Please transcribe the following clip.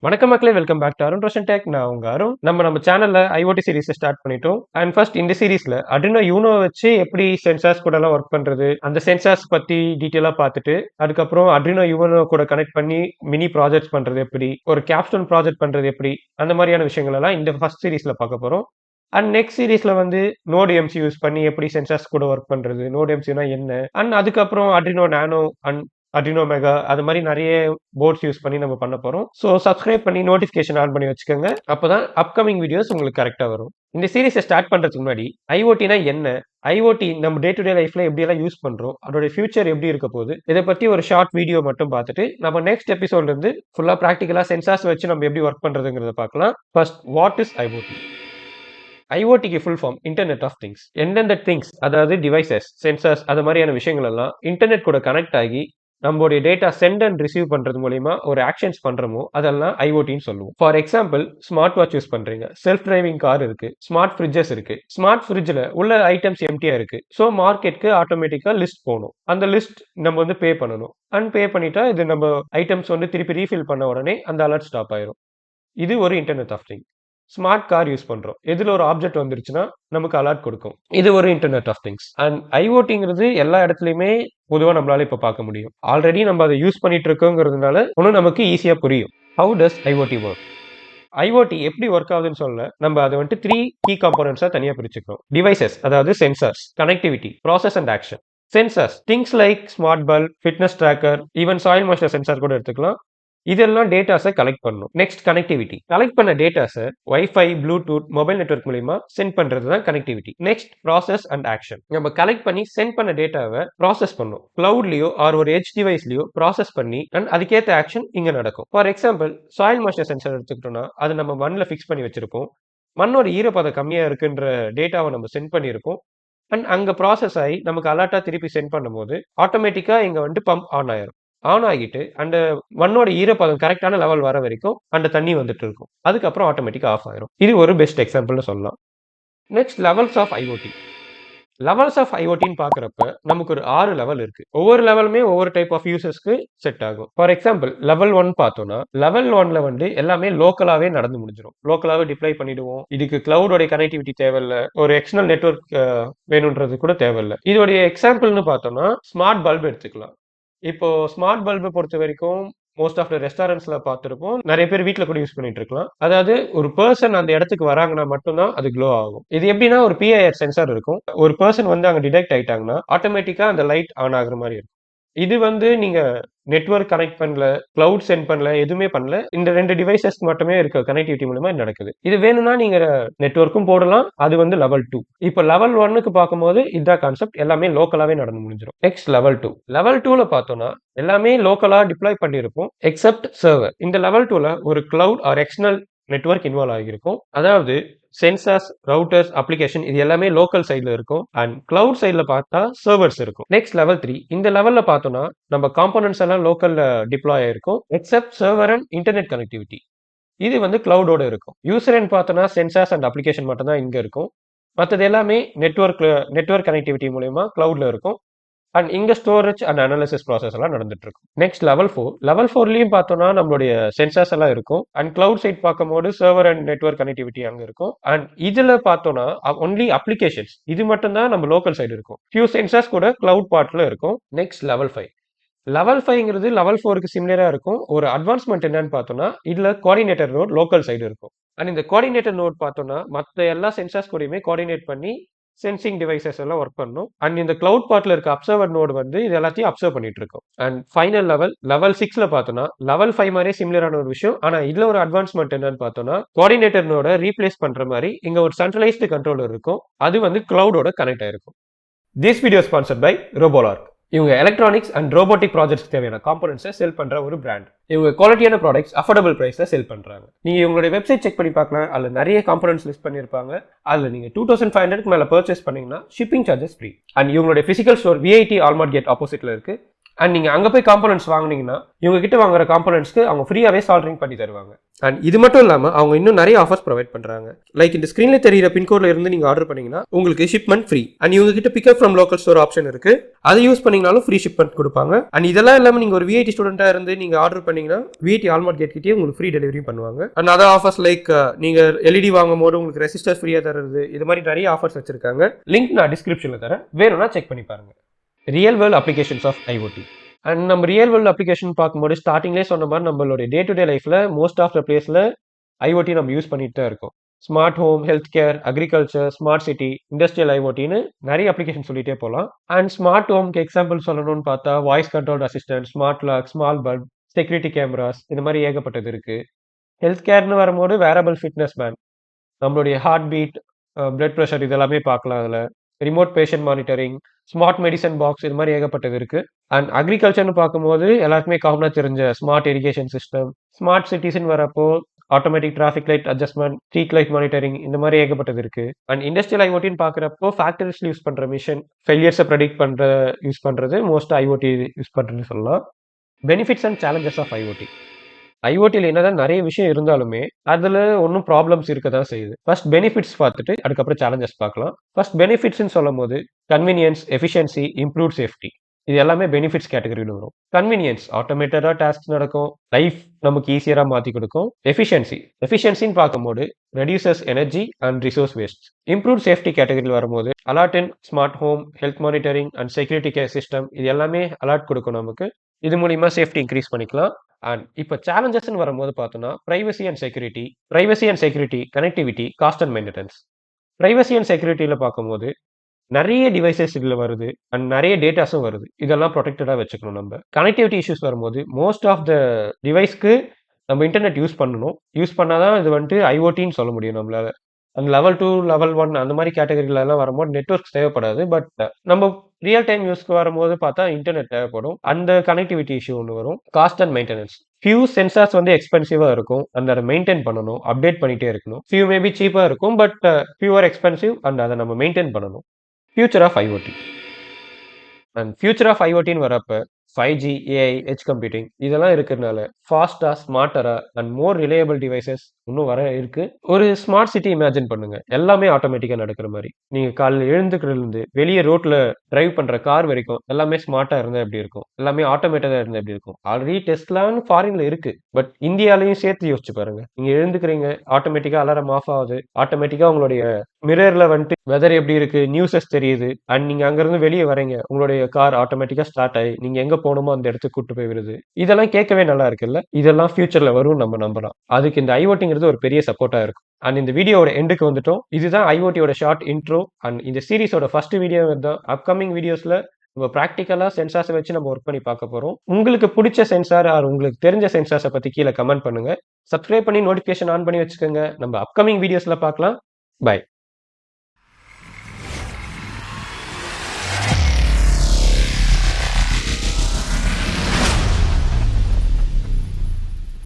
வணக்கம் மக்களே, welcome back to Arun Roshan tech. நான் உங்க அருண். நம்ம சேனல்ல ஐஓடி சீரிஸ் ஸ்டார்ட் பண்ணிட்டோம். அண்ட் ஃபர்ஸ்ட் இந்த சீரிஸ்ல Arduino Uno வச்சு எப்படி சென்சார்ஸ் கூட எல்லாம் ஒர்க் பண்றது, அந்த சென்சார்ஸ் பத்தி டீட்டெயிலா பார்த்துட்டு, அதுக்கப்புறம் Arduino Uno கூட கனெக்ட் பண்ணி மினி ப்ராஜெக்ட்ஸ் பண்றது எப்படி, ஒரு கேப்ஸ்டோன் ப்ராஜெக்ட் பண்றது எப்படி, அந்த மாதிரியான விஷயங்கள் எல்லாம் இந்த ஃபர்ஸ்ட் சீரிஸ்ல பார்க்க போறோம். அண்ட் நெக்ஸ்ட் சீரிஸ்ல வந்து நோட் எம்சி யூஸ் பண்ணி எப்படி சென்சார்ஸ் கூட ஒர்க் பண்றது, நோட் எம்சினா என்ன, அண்ட் அதுக்கப்புறம் Arduino Nano and Arduino Mega அது மாதிரி நிறைய போர்ட்ஸ் யூஸ் பண்ணி நம்ம பண்ண போறோம். ஸோ சப்ஸ்கிரைப் பண்ணி நோட்டிஃபிகேஷன் ஆன் பண்ணி வச்சுக்கோங்க. அப்பதான் அப்கமிங் வீடியோஸ் உங்களுக்கு கரெக்டா வரும். இந்த சீரிஸை ஸ்டார்ட் பண்றதுக்கு முன்னாடி ஐஓடினா என்ன, ஐஓடி நம்ம டே டு டே லைஃப்ல எப்படி எல்லாம் யூஸ் பண்றோம், அதோட ஃபியூச்சர் எப்படி இருக்க போகுது, இதை பத்தி ஒரு ஷார்ட் வீடியோ மட்டும் பார்த்துட்டு நம்ம நெக்ஸ்ட் எபிசோட்ல இருந்து ஃபுல்லா ப்ராக்டிகலா சென்சார்ஸ் வச்சு நம்ம எப்படி ஒர்க் பண்றதுங்கிறத பார்க்கலாம். First, what is IoT? ஐஓடிக்கு full form internet of things. எந்தெந்த திங்ஸ், அதாவது டிவைசஸ், சென்சார்ஸ், அது மாதிரியான விஷயங்கள் எல்லாம் இன்டர்நெட் கூட கனெக்ட் ஆகி நம்மளுடைய டேட்டா சென்ட் அண்ட் ரிசீவ் பண்றது மூலியமா ஒரு ஆக்ஷன்ஸ் பண்றோமோ அதெல்லாம் ஐஓடின்னு சொல்லுவோம். For example, smart watch use பண்றீங்க, செல்ஃப் டிரைவிங் கார் இருக்கு, ஸ்மார்ட் ஃப்ரிட்ஜஸ் இருக்கு. ஸ்மார்ட் ஃப்ரிட்ஜ்ல உள்ள ஐட்டம்ஸ் எம்டியா இருக்கு. ஸோ மார்க்கெட்டுக்கு ஆட்டோமேட்டிக்கா லிஸ்ட் போகணும். அந்த லிஸ்ட் நம்ம வந்து பே பண்ணணும். அண்ட் பே பண்ணிட்டா இது நம்ம ஐட்டம்ஸ் வந்து திருப்பி ரீஃபில் பண்ண உடனே அந்த அலர்ட் ஸ்டாப் ஆயிரும். இது ஒரு internet of thing. Smart car use பண்றோம், எதுல ஒரு ஆப்ஜெக்ட் வந்துருச்சுன்னா நமக்கு அலர்ட் கொடுக்கும். இது ஒரு இன்டர்நெட் ஆஃப் திங்ஸ். அண்ட் ஐஓடிங்கிறது எல்லா இடத்துலயுமே பொதுவா நம்மளால இப்ப பார்க்க முடியும். ஆல்ரெடி நம்ம அதை யூஸ் பண்ணிட்டு இருக்கோங்கிறதுனால ஒன்னும் நமக்கு ஈஸியா புரியும். How does IoT work? IoT எப்படி ஒர்க் ஆகுதுன்னு சொல்ல நம்ம அதை வந்துட்டு 3 கீ காம்போனன்ட்ஸா தனியா பிரிச்சுக்கிறோம். டிவைசஸ், அதாவது sensors, connectivity, process and action. Sensors, things like smart bulb, fitness tracker, even soil moisture sensor கூட எடுத்துக்கலாம். இதெல்லாம் டேட்டாஸை கலெக்ட் பண்ணணும். Next, connectivity. கலெக்ட் பண்ண டேட்டாஸை வைஃபை, ப்ளூடூத், மொபைல் நெட்வொர்க் மூலமா சென்ட் பண்றது தான் connectivity. Next, process and action. நம்ம கலெக்ட் பண்ணி சென்ட் பண்ண டேட்டாவை ப்ராசஸ் பண்ணும். கிளவுட்லயோ ஆர் ஒரு எட்ஜ் டிவைஸ்லயோ ப்ராசஸ் பண்ணி அண்ட் அதுக்கேற்ற ஆக்ஷன் இங்க நடக்கும். For example, soil moisture sensor எடுத்துக்கிட்டோம்னா அது நம்ம மண்ணில் ஃபிக்ஸ் பண்ணி வச்சிருப்போம். மண்ணோட ஈரப்பதம் கம்மியா இருக்குன்ற டேட்டாவை நம்ம சென்ட் பண்ணியிருப்போம். அண்ட் அங்க ப்ராசஸ் ஆகி நமக்கு அலர்ட்டா திருப்பி சென்ட் பண்ணும்போது ஆட்டோமேட்டிக்கா இங்க வந்து பம்ப் ஆன் ஆயிரும். ஆன் ஆகிட்டு அந்த மண்ணோட ஈரப்பதம் கரெக்டான லெவல் வர வரைக்கும் அந்த தண்ணி வந்துட்டு இருக்கும். அதுக்கப்புறம் ஆட்டோமேட்டிக்கா ஆஃப் ஆயிரும். இது ஒரு பெஸ்ட் எக்ஸாம்பிள்னு சொல்லலாம். Next, levels of IoT. Levels of ஐஓடின்னு பாக்குறப்ப நமக்கு ஒரு 6 லெவல் இருக்கு. ஒவ்வொரு லெவலுமே ஒவ்வொரு டைப் ஆஃப் யூசர்ஸ்க்கு செட் ஆகும். ஃபார் எக்ஸாம்பிள், லெவல் 1 பார்த்தோம்னா லெவல் 1ல வந்து எல்லாமே லோக்கலாவே நடந்து முடிஞ்சிடும். லோக்கலாவே டிப்ளை பண்ணிடுவோம். இதுக்கு கிளவுடோட கனெக்டிவிட்டி தேவையில்ல, ஒரு எக்ஸ்டர்னல் நெட்வொர்க் வேணும்ன்றது கூட தேவையில்ல. இதோடைய எக்ஸாம்பிள்னு பார்த்தோம்னா ஸ்மார்ட் பல்ப் எடுத்துக்கலாம். இப்போ ஸ்மார்ட் பல்பை பொறுத்த வரைக்கும் மோஸ்ட் ஆஃப் த ரெஸ்டாரண்ட்ஸ்ல பார்த்துருப்போம், நிறைய பேர் வீட்டில் கூட யூஸ் பண்ணிட்டு இருக்கலாம். அதாவது ஒரு பர்சன் அந்த இடத்துக்கு வராங்கன்னா மட்டும்தான் அது க்ளோ ஆகும். இது எப்படின்னா ஒரு பிஐஆர் சென்சார் இருக்கும். ஒரு பர்சன் வந்து அங்கே டிடெக்ட் ஆயிட்டாங்கன்னா ஆட்டோமேட்டிக்கா அந்த லைட் ஆன் ஆகுற மாதிரி இருக்கும். இது வந்து நீங்க நெட்வொர்க் கனெக்ட் பண்ணல, கிளவுட் சென்ட் பண்ணல, எதுவுமே பண்ணல. இந்த 2 டிவைசஸ்க்கு மட்டுமே இருக்க கனெக்டிவிட்டி மூலமா இது நடக்குது. இது வேணும்னா நீங்க நெட்வொர்க்கும் போடலாம். அது வந்து லெவல் 2. இப்போ லெவல் 1க்கு பார்க்கும்போது இதான் கான்செப்ட், எல்லாமே லோக்கலாவே நடந்து முடிஞ்சிடும். Next, level 2. லெவல் 2ல பார்த்தோம்னா எல்லாமே லோக்கலா டிப்ளாய் பண்ணியிருப்போம் எக்ஸப்ட் சர்வர். இந்த லெவல் 2ல ஒரு cloud or external network involve ஆகியிருக்கும். அதாவது சென்சார்ஸ், ரவுட்டர்ஸ், அப்ளிகேஷன் இது எல்லாமே லோக்கல் சைட்ல இருக்கும். அண்ட் கிளவுட் சைட்ல பார்த்தா சர்வர்ஸ் இருக்கும். Next, level 3. இந்த லெவல்ல பார்த்தோம்னா நம்ம காம்போனன்ட்ஸ் எல்லாம் லோக்கல்ல டிப்ளாய் ஆயிருக்கும் accept server and internet connectivity. இது வந்து கிளவுடோட இருக்கும். யூசர் எண்ட் பார்த்தோம்னா சென்சார்ஸ் அண்ட் அப்ளிகேஷன் மட்டும் தான் இங்க இருக்கும். மற்றது எல்லாமே நெட்வொர்க் கனெக்டிவிட்டி மூலமா கிளவுட்ல இருக்கும். அண்ட் இங்க ஸ்டோரேஜ் அண்ட் அனாலிசிஸ் ப்ராசஸ் எல்லாம் நடந்துட்டு இருக்கும். Next, level 4. லெவல் 4லயும் பார்த்தோம்னா நம்மளுடைய சென்சார்ஸ் எல்லாம் இருக்கும். அண்ட் கிளவுட் சைட் பார்க்கும்போது சர்வர் அண்ட் நெட்வொர்க் கனெக்டிவிட்டி அங்க இருக்கும். அண்ட் இதுல பார்த்தோம்னா ஒன்லி அப்ளிகேஷன்ஸ் இது மட்டும் தான் நம்ம லோக்கல் சைடு இருக்கும். ஃபியூ சென்சார்ஸ் கூட கிளவுட் பார்ட்ல இருக்கும். Next, level 5. லெவல் 5ங்கிறது லெவல் 4க்கு சிமிலரா இருக்கும். ஒரு அட்வான்ஸ்மெண்ட் என்னன்னு பார்த்தோம்னா இதுல கோஆர்டினேட்டர் நோட் லோக்கல் சைடு இருக்கும். அண்ட் இந்த கோஆர்டினேட்டர் நோட் பார்த்தோம்னா மற்ற எல்லா சென்சார்ஸ் கூடயுமே கோஆர்டினேட் பண்ணி சென்சிங் டிவைசஸ் எல்லாம் ஒர்க் பண்ணும். அண்ட் இந்த கிளவுட் பார்ட்ல இருக்க அப்சர்வர் நோடு வந்து இது எல்லாத்தையும் அப்சர்வ் பண்ணிட்டு இருக்கும். அண்ட் ஃபைனல் லெவல் 6ல பார்த்தோம்னா லெவல் 5 மாதிரியே சிமிலரான ஒரு விஷயம். ஆனா இதுல ஒரு அட்வான்ஸ்மெண்ட் என்னன்னு பார்த்தோம்னா கோஆர்டினேட்டர் நோட ரீப்ளேஸ் பண்ற மாதிரி இங்க ஒரு சென்ட்ரலைஸ்டு கண்ட்ரோலர் இருக்கும். அது வந்து கிளவுடோட கனெக்ட் ஆயிருக்கும். This video sponsored by Robolark. இவங்க எலக்ட்ரானிக்ஸ் அண்ட் ரோபோட்டிக் ப்ராஜெக்ட்ஸ் தேவையான காம்போனன்ட்ஸை செல் பண்ற ஒரு பிராண்ட். இவங்க குவாலிட்டியான ப்ராடக்ட்ஸ் அஃபோர்டபுள் பிரைஸ்ல செல் பண்றாங்க. நீங்க இவங்களுடைய வெப்சைட் செக் பண்ணி பார்க்கலாம். அதுல நிறைய காம்போனன்ட்ஸ் லிஸ்ட் பண்ணிருப்பாங்க. அதுல நீங்க 2500க்கு மேல பர்ச்சேஸ் பண்ணீங்கன்னா ஷிப்பிங் சார்ஜஸ் ஃப்ரீ. அண்ட் இவங்களுடைய பிசிக்கல் ஸ்டோர் விஐடி ஆல்மார்ட் கேட் ஆப்போசிட்ல இருக்கு. அண்ட் நீங்க அங்க போய் காம்போனன்ட்ஸ் வாங்குனீங்கன்னா இவங்க கிட்ட வாங்குற காம்போனன்ட்ஸ்க்கு அவங்க ஃப்ரீயாவே சால்டரிங் பண்ணி தருவாங்க. அண்ட் இது மட்டும் இல்லாம அவங்க இன்னும் நிறைய ஆஃபர்ஸ் ப்ரொவைட் பண்றாங்க. லைக் இந்த ஸ்கிரீன்ல தெரியுற பின்கோட்ல இருந்து நீங்க ஆர்டர் பண்ணீங்கன்னா உங்களுக்கு ஷிப்மெண்ட் ஃப்ரீ. அண்ட் இவங்க கிட்ட pickup from local store option இருக்கு. அதை யூஸ் பண்ணீங்கனாலும் ஃப்ரீ ஷிப்மெண்ட் கொடுப்பாங்க. அண்ட் இதெல்லாம் இல்லாம நீங்க ஒரு விஐடி ஸ்டூடெண்டா இருந்து நீங்க ஆர்டர் பண்ணீங்கன்னா விஐடி ஆல்மார்ட் கேட் கிட்டே உங்களுக்கு ஃப்ரீ டெலிவரி பண்ணுவாங்க. அண்ட் அதர் ஆஃபர்ஸ் லைக் நீங்க எல்இடி வாங்கும் போது உங்களுக்கு ரெசிஸ்டர் ஃப்ரீயா தருது. இது மாதிரி நிறைய ஆஃபர்ஸ் வச்சிருக்காங்க. லிங்க் நான் டிஸ்கிரிப்ஷன்ல தரேன், வேணும்னா செக் பண்ணி பாருங்க. Real world applications of IoT. And நம்ம ரியல் வேர்ல்டு அப்ளிகேஷன் பார்க்கும்போது ஸ்டார்டிங்லேயே சொன்ன மாதிரி நம்மளுடைய டே டு டே லைஃப்ல மோஸ்ட் ஆஃப் த பிளேஸ்ல ஐஓடி நம்ம யூஸ் பண்ணிட்டு தான் இருக்கோம். Smart home, health care, agriculture, smart city, industrial ஐஓடின்னு நிறைய அப்ளிகேஷன் சொல்லிட்டே போகலாம். அண்ட் ஸ்மார்ட் ஹோம்க்கு எக்ஸாம்பிள் சொல்லணும்னு பார்த்தா voice control assistant, smart lock, small bulb, security cameras, இந்த மாதிரி ஏகப்பட்டது இருக்கு. ஹெல்த் கேர்னு வரும்போது வேரபிள் ஃபிட்னஸ் பேண்ட், நம்மளுடைய ஹார்ட் பீட், பிளட் ப்ரெஷர் இதெல்லாமே பார்க்கலாம் அதில். Remote patient monitoring, smart medicine box, இது மாதிரி ஏகப்பட்டது இருக்கு. அண்ட் அக்ரிகல்ச்சர்னு பார்க்கும்போது எல்லாருக்குமே காமனாக தெரிஞ்ச ஸ்மார்ட் இரிகேஷன் சிஸ்டம், ஸ்மார்ட் சிட்டிஸ்ன்னு வரப்போ automatic traffic light adjustment, street light monitoring, இந்த மாதிரி ஏகப்பட்டது இருக்கு. அண்ட் இண்டஸ்ட்ரியல் ஐஓடின்னு பார்க்குறப்போ ஃபேக்டரிஸ்ல யூஸ் பண்ற மிஷின், ஃபெயிலியர்ஸை ப்ரெடிக்ட் பண்ற யூஸ் பண்றது மோஸ்ட் ஐஓடி யூஸ் பண்றதுன்னு சொல்லலாம். Benefits and challenges of IoT. ஐஓடியில் என்னதான் நிறைய விஷயம் இருந்தாலுமே அதுல ஒன்றும் ப்ராப்ளம்ஸ் இருக்க தான் செய்யுது. ஃபர்ஸ்ட் பெனிஃபிட்ஸ் பார்த்துட்டு அதுக்கப்புறம் சேலஞ்சஸ் பார்க்கலாம். ஃபர்ஸ்ட் பெனிஃபிட்ஸ்ன்னு சொல்லும் போது கன்வீனியன்ஸ், எஃபிஷியன்சி, இம்ப்ரூவ் சேஃப்டி, இது எல்லாமே பெனிஃபிட்ஸ் கேட்டகரியில் வரும். கன்வீனியன்ஸ், ஆட்டோமேட்டடா டாஸ்க் நடக்கும், லைஃப் நமக்கு ஈஸியரா மாத்தி கொடுக்கும். எஃபிஷியன்சின்னு பார்க்கும்போது reduces energy and resource waste. Improve safety கேட்டகரியில் வரும்போது alert in smart home, health monitoring and security care system, இது எல்லாமே அலர்ட் கொடுக்கும் நமக்கு. இது மூலியமா சேஃப்டி இன்க்ரீஸ் பண்ணிக்கலாம். அண்ட் இப்போ சேலஞ்சஸ்ன்னு வரும்போது பார்த்தோம்னா privacy and security, connectivity, cost and maintenance. Privacy and செக்யூரிட்டியில் பார்க்கும்போது நிறைய டிவைசஸ் இதில் வருது அண்ட் நிறைய டேட்டாஸும் வருது. இதெல்லாம் ப்ரொடெக்டடாக வச்சுக்கணும் நம்ம. கனெக்டிவிட்டி இஷ்யூஸ் வரும்போது மோஸ்ட் ஆஃப் த டிவைஸ்க்கு நம்ம இன்டர்நெட் யூஸ் பண்ணணும். யூஸ் பண்ணாதான் இது வந்துட்டு ஐஓடின்னு சொல்ல முடியும் நம்மளால. அந்த லெவல் 2, லெவல் 1 அந்த மாதிரி கேட்டகரியில எல்லாம் வரும்போது நெட்வொர்க்ஸ் தேவைப்படாது. பட் நம்ம ரியல் டைம் யூஸ்க்கு வரும்போது பார்த்தா இன்டர்நெட் தேவைப்படும். அந்த கனெக்டிவிட்டி இஷ்யூ ஒன்று வரும். Cost and maintenance. Few sensors வந்து எக்ஸ்பென்சிவா இருக்கும். அந்த அதை மெயின்டைன் பண்ணணும், அப்டேட் பண்ணிட்டே இருக்கணும். ஃபியூ மேபி சீப்பா இருக்கும், பட் ஃபியூஆர் எக்ஸ்பென்சிவ் அண்ட் அதை நம்ம மெயின்டைன் பண்ணணும். Future of IoT. And future of ஐஓடின்னு வரப்ப 5G, ஏஐ, எட்ஜ் கம்ப்யூட்டிங் இதெல்லாம் இருக்கிறதுனால ஃபாஸ்டா, ஸ்மார்ட்டரா அண்ட் மோர் ரிலையபிள் டிவைசஸ் இன்னும் வர இருக்கு. ஒரு ஸ்மார்ட் சிட்டி இமேஜின் பண்ணுங்க. எல்லாமே ஆட்டோமேட்டிக்கா நடக்கிற மாதிரி. நீங்க காலையில் எழுந்துக்கிறதுலேருந்து வெளியே ரோட்ல டிரைவ் பண்ற கார் வரைக்கும் எல்லாமே ஸ்மார்ட்டா இருந்தா எப்படி இருக்கும், எல்லாமே ஆட்டோமேட்டடா இருந்தா எப்படி இருக்கும். ஆல்ரெடி டெஸ்ட்லான்னு ஃபாரின்ல இருக்கு, பட் இந்தியாலையும் சேர்த்து யோசிச்சு பாருங்க. நீங்க எழுந்துக்கிறீங்க, ஆட்டோமேட்டிக்கா அலாரம் ஆஃப் ஆகுது, ஆட்டோமேட்டிக்கா உங்களுடைய மிரர்ல வந்துட்டு வெதர் எப்படி இருக்கு, நியூஸஸ் தெரியுது. அண்ட் நீங்க அங்கிருந்து வெளியே வரீங்க, உங்களுடைய கார் ஆட்டோமேட்டிக்கா ஸ்டார்ட் ஆகி நீங்க எங்க போகணுமோ அந்த இடத்துக்கு கூட்டு போய் விடுது. இதெல்லாம் கேட்கவே நல்லா இருக்குல்ல. இதெல்லாம் ஃபியூச்சர்ல வரும், நம்ம நம்பலாம். அதுக்கு இந்த ஐஓடிங்கிறது ஒரு பெரிய சப்போர்ட்டா இருக்கும். அண்ட் இந்த வீடியோட எண்டுக்கு வந்துட்டோம். இதுதான் ஐஓடியோட ஷார்ட் இன்ட்ரோ. அண்ட் இந்த சீரிஸோட ஃபர்ஸ்ட் வீடியோ தான். அப்கமிங் வீடியோஸ்ல நம்ம ப்ராக்டிக்கலா சென்சார்ஸை வச்சு நம்ம ஒர்க் பண்ணி பார்க்க போறோம். உங்களுக்கு பிடிச்ச சென்சார் ஆர் உங்களுக்கு தெரிஞ்ச சென்சார்ஸை பத்தி கீழே கமெண்ட் பண்ணுங்க. சப்ஸ்கிரைப் பண்ணி நோட்டிபிகேஷன் ஆன் பண்ணி வச்சுக்கோங்க. நம்ம அப்கமிங் வீடியோஸ்ல பார்க்கலாம். பை.